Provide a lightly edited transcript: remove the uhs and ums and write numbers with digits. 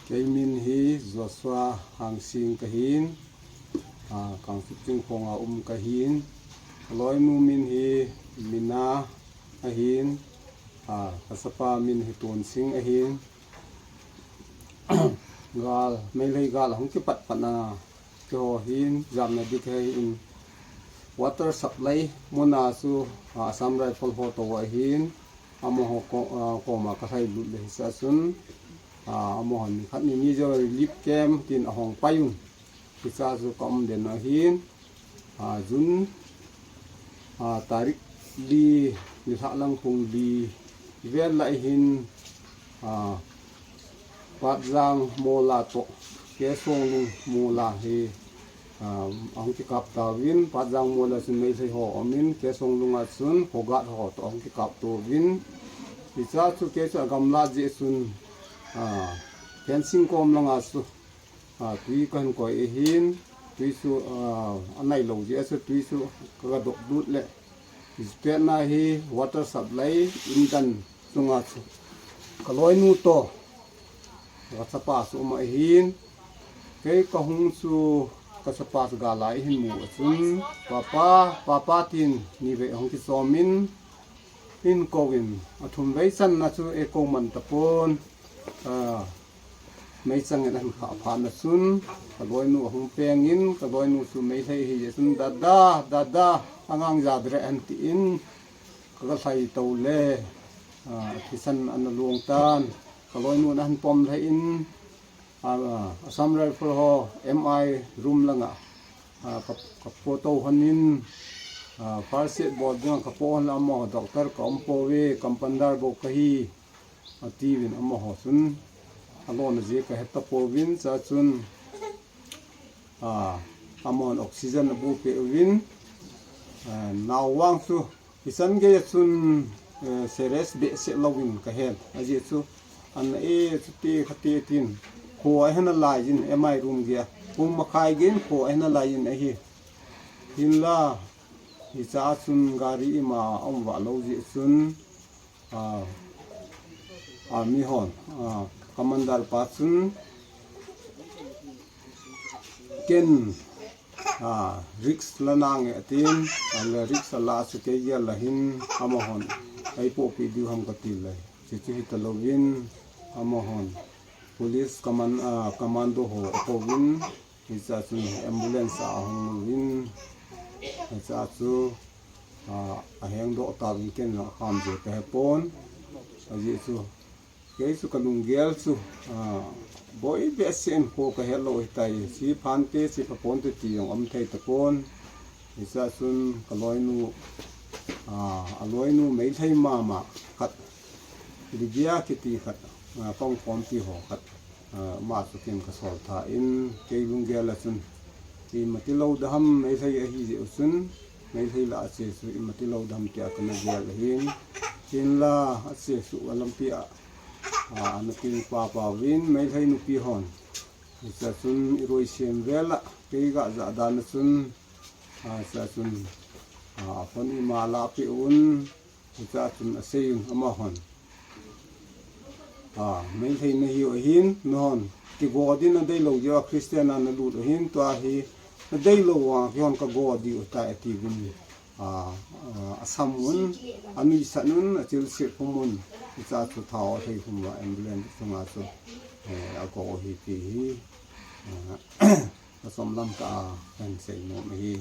cái min hi Joshua hàng sinh cái hin càng phúc trinh phong cái hin lối nu min hi mina cái hin kasapa min hi tuần sinh cái hin gal mấy lấy gal không cái bật na cái hồ hin giảm là đi cái in water supply mona su Assam Rifle ho to wa hin amo ko ma ka thai lu le sa sun amo han khat ni jo relief camp tin hong payun ki sa su kom den na hin jun tarik li ni tha lang khung li vel lai hin pat jang mola to ke song lu mola he ông cái cặp tàu vin phát giang mua là xin mấy thầy họ min cái sông lung at sun hồ gạt họ to ông cái cặp tàu vin thì sao chú cái sao gam la dễ sun fencing com lang at su tuy con coi hin tuy su anh này lâu dễ su tuy su cái độc đút lệ spend na hi water supply indan sung at su cái lối nu to cái sapa su mà hin cái kahung su kasapas galai hin mu chun papa tin ni ve hong ki somin in kowin athum vei san na chu e ko man tapon mei chang en kha pha na sun ka loi nu hong peng in ka loi nu su mei thei hi sun dada angang ja dre an ti in ka sai to le thi san an luang tan ka loi nu nan pom thei in Assam Rifle ho MI room langa ka photo hanin first aid board nga ka po hala mo doctor ka ompo we kampandar bo kahi ativin amo ho sun alon je ka heta po win cha chun amon oxygen bu pe win nawang su isan ge chun seres be se lowin ka hen aje chu an chu ti khati tin ko ai hana lai jin MI room gia ma khai gen ko ai hana lai jin hi hin la hi cha chun gari ma om wa lo ji chun mi hon commander pa chun ken risk lanang atin al risk la su ke ya la hin amahon ai po pi du ham ka ti lai chi chi talovin amahon police commando ho kovin isa chu ambulance hong win isa chu heng do ta win ken na kham je te pon aji chu ke chu kalung gel chu boy be sen ko ka hello tai si phan te si pon te ti yong am thei ta pon isa chun kaloi nu aloi nu mei thei ma khat ligia ki ti khat phong phong ti ho khat ma su ken ka sol tha in ke lung ge la chun ti mati lo dam mai thai a hi je chun mai thai la che su i mati lo dam tia ka na ge la hin tin la a che su olympia na tin pa win mai thai nu pi hon sa chun i roi sem vela ke ga za da na chun sa chun phon i ma la pi un sa chun a sei ama hon mấy thầy nó hiểu hin non cái god đi nó đây lâu giờ Christian nó lụt hin toa hi nó đây lâu cái hòn cái god đi ở tại thì bên Assam muốn anh đi sẵn muốn chịu sự không muốn ra chỗ thảo thầy không vào ambulance không à chỗ có hi thì hi Assam lắm cả anh sẽ nói hi